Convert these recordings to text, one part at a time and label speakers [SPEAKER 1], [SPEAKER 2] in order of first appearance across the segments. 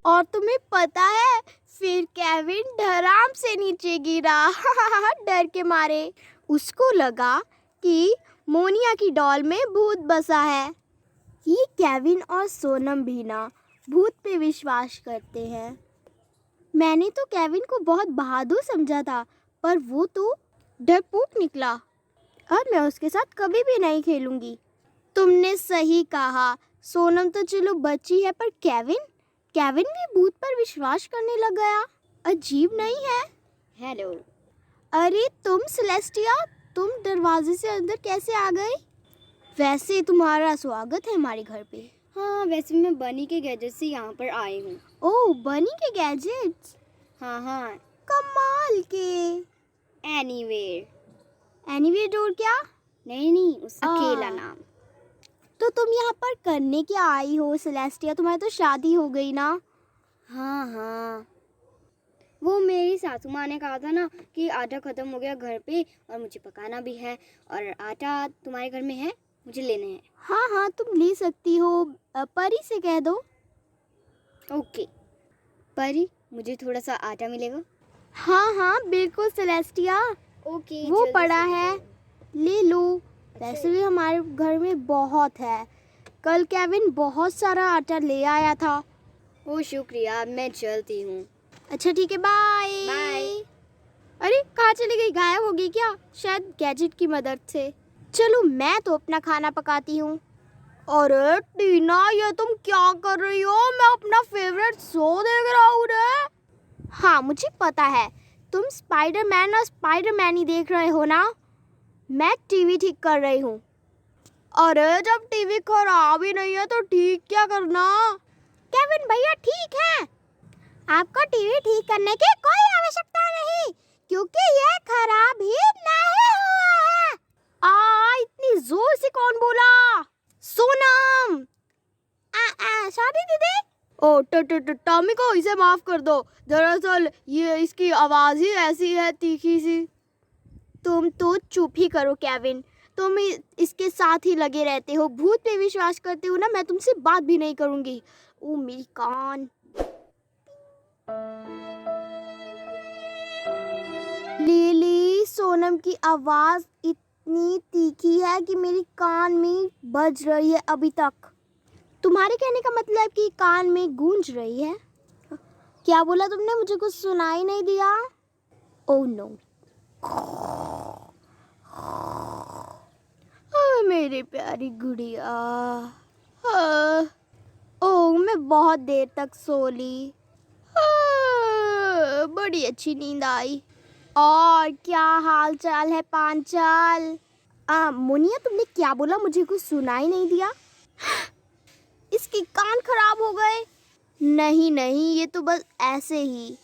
[SPEAKER 1] और तुम्हें पता है, फिर केविन धड़ाम से नीचे गिरा डर के मारे। उसको लगा कि मोनिया की डॉल में भूत बसा है। ये केविन और सोनम भी ना भूत पे विश्वास करते हैं। मैंने तो केविन को बहुत बहादुर समझा था, पर वो तो डरपोक निकला। और मैं उसके साथ कभी भी नहीं खेलूंगी। तुमने सही कहा, सोनम तो चलो बची है, पर केविन भी भूत पर विश्वास करने लग गया। अजीब नहीं है?
[SPEAKER 2] हेलो।
[SPEAKER 1] अरे तुम सेलेस्टिया, तुम दरवाजे से अंदर कैसे आ गई? वैसे तुम्हारा स्वागत है हमारे घर पे।
[SPEAKER 2] हाँ, वैसे मैं बनी के गैजेट से यहाँ पर आई हूँ।
[SPEAKER 1] ओह, बनी के गैजेट्स?
[SPEAKER 2] हाँ,
[SPEAKER 1] कमाल के। एनीवेयर डोर क्या?
[SPEAKER 2] नहीं, उसका अकेला नाम।
[SPEAKER 1] तो तुम यहाँ पर करने क्या आई हो सेलेस्टिया? तुम्हारी तो शादी हो गई ना।
[SPEAKER 2] हाँ, वो मेरी सासू माँ ने कहा था ना कि आटा ख़त्म हो गया घर पे और मुझे पकाना भी है, और आटा तुम्हारे घर में है, मुझे लेने हैं।
[SPEAKER 1] हाँ, तुम ले सकती हो। परी से कह दो।
[SPEAKER 2] ओके परी, मुझे थोड़ा सा आटा मिलेगा?
[SPEAKER 1] हाँ, बिल्कुल सेलेस्टिया।
[SPEAKER 2] ओके,
[SPEAKER 1] वो
[SPEAKER 2] जल्दी
[SPEAKER 1] पड़ा
[SPEAKER 2] से
[SPEAKER 1] है,
[SPEAKER 2] दो।
[SPEAKER 1] ले लो। वैसे भी हमारे घर में बहुत है। कल केविन बहुत सारा आटा ले आया था।
[SPEAKER 2] ओ शुक्रिया, अब मैं चलती हूँ।
[SPEAKER 1] अच्छा ठीक है, बाय।
[SPEAKER 2] बाय।
[SPEAKER 1] अरे कहाँ चली गई? गायब हो गई क्या? शायद गैजेट की मदद से। चलो मैं तो अपना खाना पकाती हूँ। अरे टीना, ये तुम क्या कर रही हो? मैं अपना फेवरेट शो देख रहा हूँ रे। हाँ, मुझे पता है तुम स्पाइडरमैन और स्पाइडरमैन ही देख रहे हो ना। मैं टीवी ठीक कर रही हूँ। अरे जब टीवी खराब ही नहीं है तो ठीक क्या करना? केविन भैया ठीक है, आपको टीवी ठीक करने की कोई आवश्यकता नहीं, क्योंकि ये खराब ही नहीं हुआ है। इतनी जोर से कौन बोला? सोनम। सॉरी दीदी। ओ टॉमी को इसे माफ कर दो। दरअसल ये इसकी आवाज ही ऐसी है, तीखी सी। तुम तो चुप ही करो केविन, तुम इसके साथ ही लगे रहते हो, भूत पे विश्वास करते हो ना। मैं तुमसे बात भी नहीं करूंगी। ओ मेरी कान। लिली, सोनम की आवाज इतनी तीखी है कि मेरी कान में बज रही है अभी तक। तुम्हारे कहने का मतलब कि कान में गूंज रही है? क्या बोला तुमने? मुझे कुछ सुनाई नहीं दिया। Oh no. मेरी प्यारी गुड़िया। ओह, मैं बहुत देर तक सो ली। बड़ी अच्छी नींद आई। और क्या हाल चाल है पांचाल? मुनिया, तुमने क्या बोला? मुझे कुछ सुनाई नहीं दिया। इसके कान खराब हो गए। नहीं, ये तो बस ऐसे ही।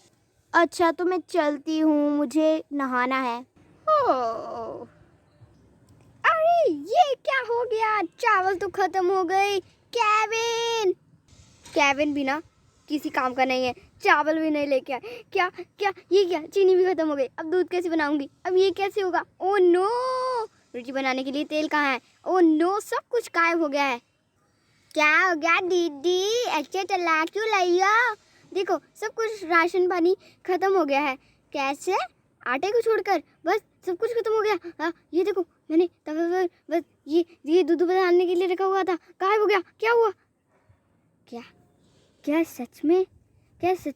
[SPEAKER 1] अच्छा तो मैं चलती हूँ, मुझे नहाना है।
[SPEAKER 2] ओह, अरे ये क्या हो गया? चावल तो खत्म हो गए। केविन भी ना किसी काम का नहीं है, चावल भी नहीं लेके आए। क्या ये क्या? चीनी भी खत्म हो गई। अब दूध कैसे बनाऊंगी? अब ये कैसे होगा? ओ नो, रोटी बनाने के लिए तेल कहाँ है? ओ नो, सब कुछ गायब हो गया है। क्या हो गया दीदी? ऐसे चला क्यों लाई हो? देखो, सब कुछ राशन पानी खत्म हो गया है। कैसे? आटे को छोड़कर बस सब कुछ खत्म हो गया। ये देखो, मैंने तवे पर बस ये दूध बनाने के लिए रखा हुआ था, गायब हो गया। क्या हुआ? क्या सच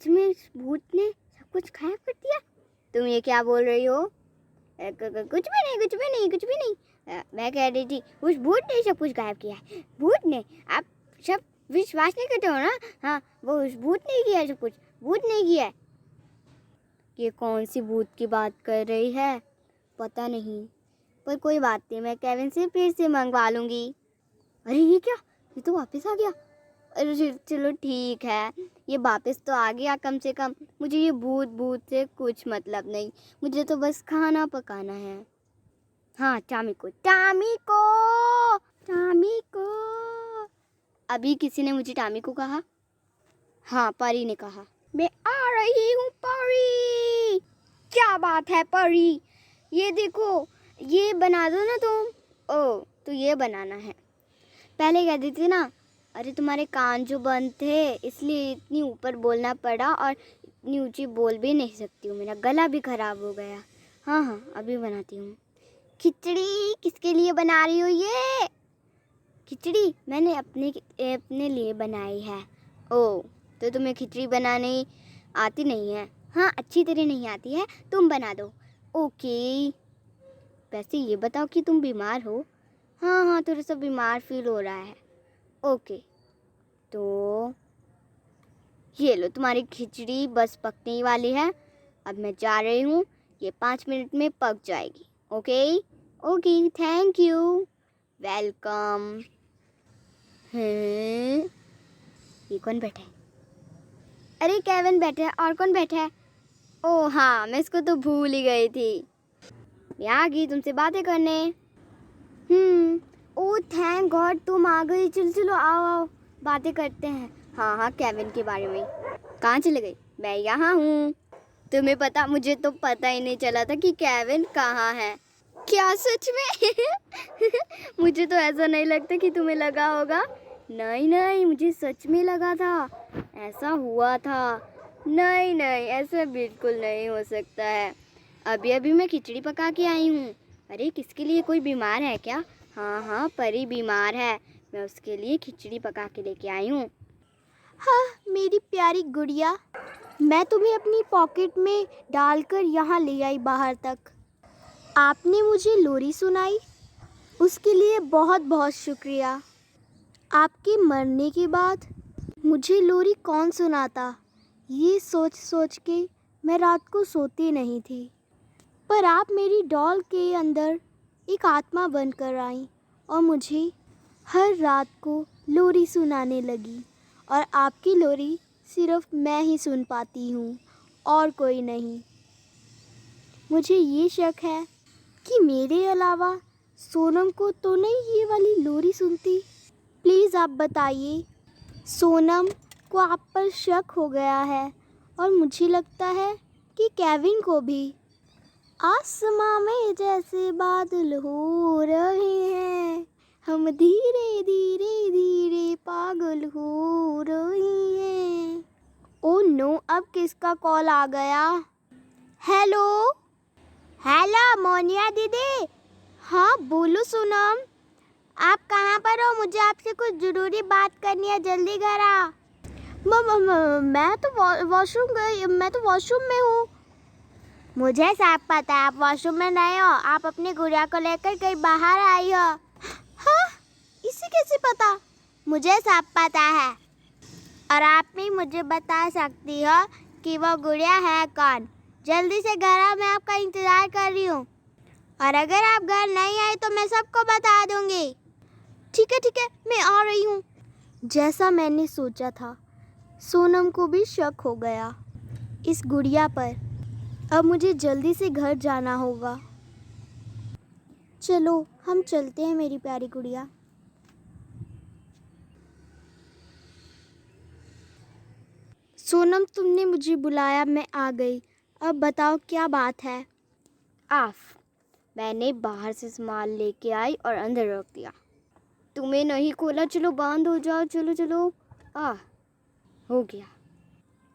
[SPEAKER 2] में इस भूत ने सब कुछ गायब कर दिया? तुम ये क्या बोल रही हो? कुछ भी नहीं। मैं कह रही थी उस भूत ने सब कुछ गायब किया है। भूत ने? आप सब विश्वास नहीं करते हो ना? हाँ, वो उस भूत ने किया है सब कुछ, भूत ने किया है। ये कौन सी भूत की बात कर रही है? पता नहीं, पर कोई बात नहीं, मैं केविन से फिर से मंगवा लूंगी। अरे ये क्या? ये तो वापस आ गया। अरे चलो ठीक है, ये वापस तो आ गया कम से कम। मुझे ये भूत से कुछ मतलब नहीं, मुझे तो बस खाना पकाना है। हाँ, टामी को अभी किसी ने मुझे टामी को कहा? हाँ, परी ने कहा। मैं आ रही हूँ परी। क्या बात है परी? ये देखो, ये बना दो ना तुम। ओ, तो ये बनाना है। पहले कह देती ना, अरे तुम्हारे कान जो बंद थे इसलिए इतनी ऊपर बोलना पड़ा और इतनी ऊंची बोल भी नहीं सकती हूँ, मेरा गला भी खराब हो गया। हाँ हाँ, अभी बनाती हूँ। खिचड़ी किसके लिए बना रही हो ये? खिचड़ी मैंने अपने लिए बनाई है। ओह, तो तुम्हें खिचड़ी बनाने आती नहीं है? हाँ, अच्छी तरह नहीं आती है, तुम बना दो। ओके, वैसे ये बताओ कि तुम बीमार हो? हाँ हाँ, थोड़ा सा बीमार फील हो रहा है। ओके, तो ये लो तुम्हारी खिचड़ी बस पकने ही वाली है। अब मैं जा रही हूँ, ये 5 मिनट में पक जाएगी। Okay okay, thank you, welcome. ये कौन बैठा है? अरे केविन बैठा है, और कौन बैठा है? ओह हाँ, मैं इसको तो भूल ही गई थी। मैं आ गई तुमसे बातें करने। ओह थैंक गॉड, तुम आ गई। चलो चलो, आओ आओ, बातें करते हैं। हाँ हाँ, केविन के बारे में। कहाँ चले गई? मैं यहाँ हूँ। तुम्हें पता, मुझे तो पता ही नहीं चला था कि केविन कहाँ है। क्या सच में? मुझे तो ऐसा नहीं लगता कि तुम्हें लगा होगा। नहीं नहीं, मुझे सच में लगा था, ऐसा हुआ था। नहीं नहीं, ऐसा बिल्कुल नहीं हो सकता है। अभी अभी मैं खिचड़ी पका के आई हूँ। अरे किसके लिए, कोई बीमार है क्या? हाँ हाँ, परी बीमार है, मैं उसके लिए खिचड़ी पका के लेके आई हूँ।
[SPEAKER 1] हाँ मेरी प्यारी गुड़िया, मैं तुम्हें अपनी पॉकेट में डालकर यहाँ ले आई बाहर तक। आपने मुझे लोरी सुनाई, उसके लिए बहुत बहुत शुक्रिया। आपके मरने के बाद मुझे लोरी कौन सुनाता, ये सोच सोच के मैं रात को सोती नहीं थी। पर आप मेरी डॉल के अंदर एक आत्मा बनकर आई और मुझे हर रात को लोरी सुनाने लगी। और आपकी लोरी सिर्फ मैं ही सुन पाती हूँ और कोई नहीं। मुझे ये शक है कि मेरे अलावा सोनम को तो नहीं ये वाली लोरी सुनती। प्लीज़ आप बताइए, सोनम को आप पर शक हो गया है और मुझे लगता है कि केविन को भी। आसमां में जैसे बादल हो रहे हैं, हम धीरे धीरे धीरे पागल हो रहे हैं। ओ नो, अब किसका कॉल आ गया? हेलो हेलो मोनिया दीदी। हाँ बोलो सोनम, आप कहाँ पर हो? मुझे आपसे कुछ ज़रूरी बात करनी है, जल्दी घर आ। मैं तो वॉशरूम में हूँ। मुझे सब पता है आप वॉशरूम में नहीं हो, आप अपनी गुड़िया को लेकर कहीं बाहर आई हो। हाँ, इसे कैसे पता? मुझे सब पता है, और आप भी मुझे बता सकती हो कि वो गुड़िया है कौन। जल्दी से घर आओ, मैं आपका इंतज़ार कर रही हूँ। और अगर आप घर नहीं आए तो मैं सबको बता दूँगी। ठीक है, मैं आ रही हूँ। जैसा मैंने सोचा था, सोनम को भी शक हो गया इस गुड़िया पर। अब मुझे जल्दी से घर जाना होगा। चलो हम चलते हैं मेरी प्यारी गुड़िया। सोनम, तुमने मुझे बुलाया, मैं आ गई। अब बताओ क्या बात है?
[SPEAKER 2] आफ, मैंने बाहर से सामान लेके आई और अंदर रख दिया। तुम्हें नहीं खोला, चलो बंद हो जाओ, चलो चलो। हो गया।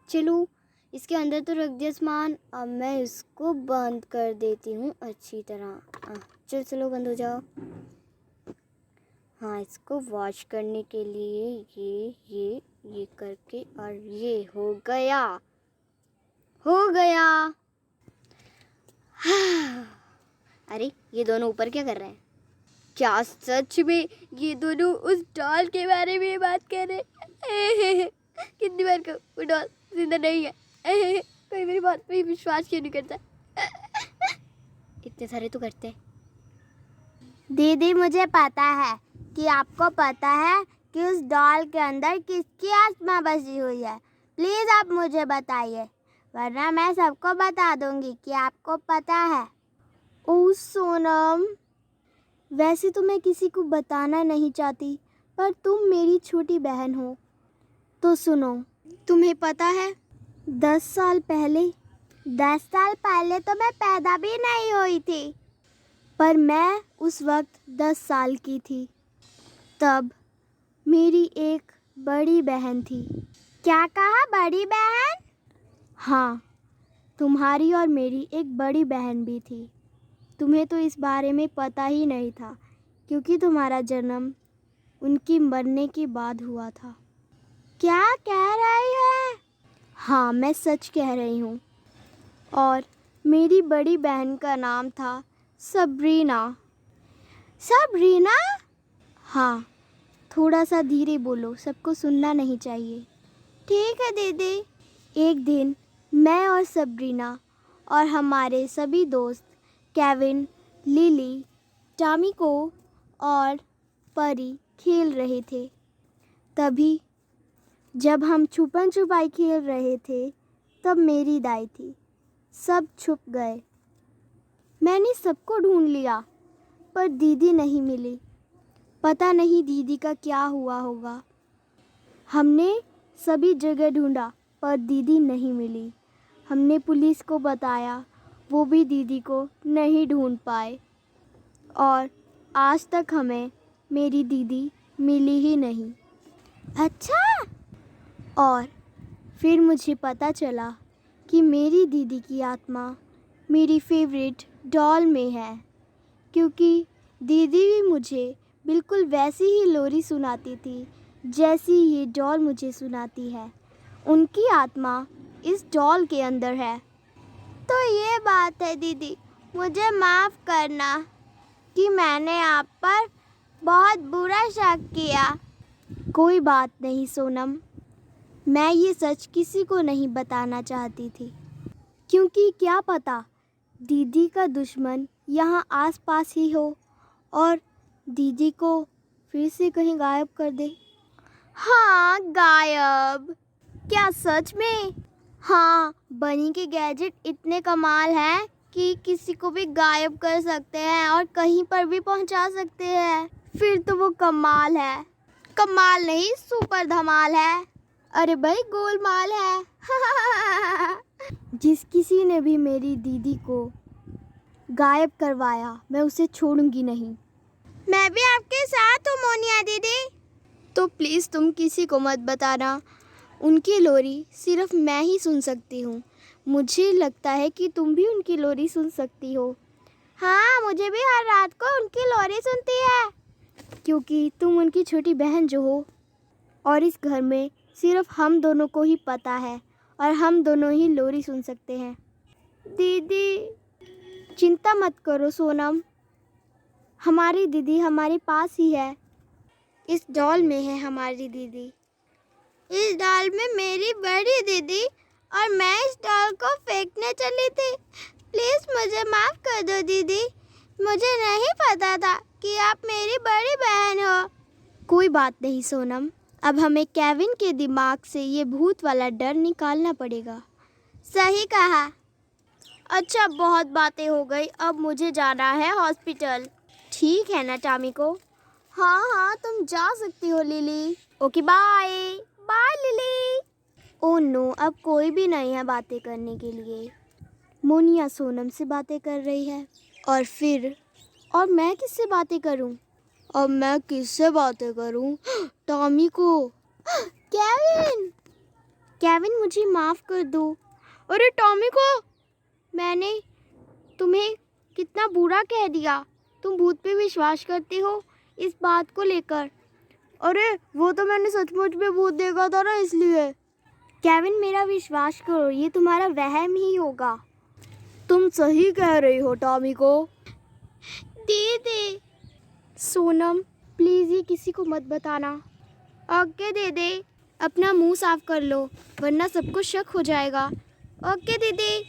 [SPEAKER 2] चलो, इसके अंदर तो रख दिया सामान, अब मैं इसको बंद कर देती हूँ अच्छी तरह। चलो चलो, बंद हो जाओ। हाँ, इसको वॉश करने के लिए ये करके, और ये हो गया। अरे ये दोनों ऊपर क्या कर रहे हैं? क्या सच में ये दोनों उस डॉल के बारे में बात कर रहे हैं? कितनी बार कहूं, वो डॉल जिंदा नहीं है। कोई मेरी बात पे विश्वास क्यों नहीं करता? इतने सारे तो करते हैं।
[SPEAKER 1] दीदी, मुझे पता है कि आपको पता है कि उस डॉल के अंदर किसकी आत्मा बसी हुई है। प्लीज़ आप मुझे बताइए, वरना मैं सबको बता दूंगी कि आपको पता है। ओह सोनम, वैसे तो मैं किसी को बताना नहीं चाहती, पर तुम मेरी छोटी बहन हो तो सुनो। तुम्हें पता है 10 साल पहले तो मैं पैदा भी नहीं हुई थी, पर मैं उस वक्त 10 साल की थी। तब मेरी एक बड़ी बहन थी।
[SPEAKER 2] क्या कहा, बड़ी बहन?
[SPEAKER 1] हाँ, तुम्हारी और मेरी एक बड़ी बहन भी थी। तुम्हें तो इस बारे में पता ही नहीं था क्योंकि तुम्हारा जन्म उनकी मरने के बाद हुआ था।
[SPEAKER 2] क्या कह रही है?
[SPEAKER 1] हाँ, मैं सच कह रही हूँ। और मेरी बड़ी बहन का नाम था सबरीना।
[SPEAKER 2] सबरीना?
[SPEAKER 1] हाँ, थोड़ा सा धीरे बोलो, सबको सुनना नहीं चाहिए।
[SPEAKER 2] ठीक है दीदी।
[SPEAKER 1] एक दिन मैं और सबरीना और हमारे सभी दोस्त केविन, लिली, टामिको और परी खेल रहे थे। तभी जब हम छुपन छुपाई खेल रहे थे तब मेरी दाई थी। सब छुप गए। मैंने सबको ढूंढ लिया पर दीदी नहीं मिली। पता नहीं दीदी का क्या हुआ होगा। हमने सभी जगह ढूंढा पर दीदी नहीं मिली। हमने पुलिस को बताया, वो भी दीदी को नहीं ढूंढ पाए और आज तक हमें मेरी दीदी मिली ही नहीं।
[SPEAKER 2] अच्छा।
[SPEAKER 1] और फिर मुझे पता चला कि मेरी दीदी की आत्मा मेरी फेवरेट डॉल में है, क्योंकि दीदी भी मुझे बिल्कुल वैसी ही लोरी सुनाती थी जैसी ये डॉल मुझे सुनाती है। उनकी आत्मा इस डॉल के अंदर है।
[SPEAKER 2] तो ये बात है दीदी, मुझे माफ़ करना कि मैंने आप पर बहुत बुरा शक किया।
[SPEAKER 1] कोई बात नहीं सोनम, मैं ये सच किसी को नहीं बताना चाहती थी, क्योंकि क्या पता दीदी का दुश्मन यहाँ आसपास ही हो और दीदी को फिर से कहीं गायब कर दे।
[SPEAKER 2] हाँ, गायब?
[SPEAKER 1] क्या सच में? हाँ, बनी के गैजेट इतने कमाल हैं कि किसी को भी गायब कर सकते हैं और कहीं पर भी पहुंचा सकते हैं। फिर तो वो कमाल है। कमाल नहीं, सुपर धमाल है। अरे भाई, गोलमाल है। जिस किसी ने भी मेरी दीदी को गायब करवाया, मैं उसे छोड़ूंगी नहीं।
[SPEAKER 2] मैं भी आपके साथ हूँ मोनिया दीदी।
[SPEAKER 1] तो प्लीज़ तुम किसी को मत बताना। उनकी लोरी सिर्फ मैं ही सुन सकती हूँ। मुझे लगता है कि तुम भी उनकी लोरी सुन सकती हो।
[SPEAKER 2] हाँ, मुझे भी हर रात को उनकी लोरी सुनती है।
[SPEAKER 1] क्योंकि तुम उनकी छोटी बहन जो हो, और इस घर में सिर्फ हम दोनों को ही पता है और हम दोनों ही लोरी सुन सकते हैं।
[SPEAKER 2] दीदी,
[SPEAKER 1] चिंता मत करो सोनम, हमारी दीदी हमारे पास ही है। इस डॉल में है हमारी दीदी।
[SPEAKER 2] इस डॉल में मेरी बड़ी दीदी, और मैं इस डॉल को फेंकने चली थी। प्लीज़ मुझे माफ़ कर दो दीदी, मुझे नहीं पता था कि आप मेरी बड़ी बहन हो।
[SPEAKER 1] कोई बात नहीं सोनम, अब हमें केविन के दिमाग से ये भूत वाला डर निकालना पड़ेगा।
[SPEAKER 2] सही कहा।
[SPEAKER 1] अच्छा, बहुत बातें हो गई, अब मुझे जाना है हॉस्पिटल। ठीक है ना टामिको? हाँ हाँ, तुम जा सकती हो Lily. Okay, bye bye Lily. Oh no, अब कोई भी नहीं है बातें करने के लिए। मोनिया सोनम से बातें कर रही है और मैं किससे बातें करूं? अब मैं किससे बातें करूं? टॉमी को। केविन मुझे माफ़ कर दो। अरे टॉमी को, मैंने तुम्हें कितना बुरा कह दिया। तुम भूत पे विश्वास करती हो इस बात को लेकर। अरे वो तो मैंने सचमुच में भूत देखा था ना, इसलिए। केविन, मेरा विश्वास करो, ये तुम्हारा वहम ही होगा। तुम सही कह रही हो टॉमी को।
[SPEAKER 2] दीदी।
[SPEAKER 1] सोनम, प्लीज़ ये किसी को मत बताना।
[SPEAKER 2] ओके दीदी।
[SPEAKER 1] अपना मुंह साफ कर लो, वरना सबको शक हो जाएगा।
[SPEAKER 2] ओके दीदी।